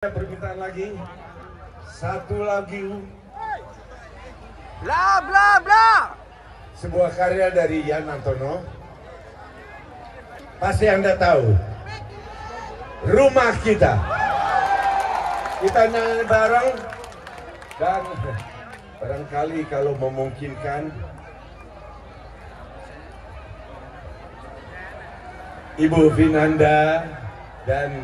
Permintaan lagi, satu lagu, bla bla bla. sebuah karya dari Yan Antono. Pasti Anda tahu, Rumah Kita. Kita nyanyi bareng dan barangkali kalau memungkinkan Ibu Vinanda dan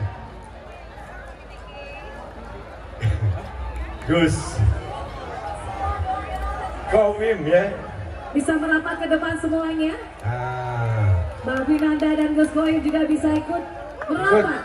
Gus Komim ya. Bisa merapat ke depan semuanya. Ah. Mbak Vinanda dan Gus Koim juga bisa ikut merapat.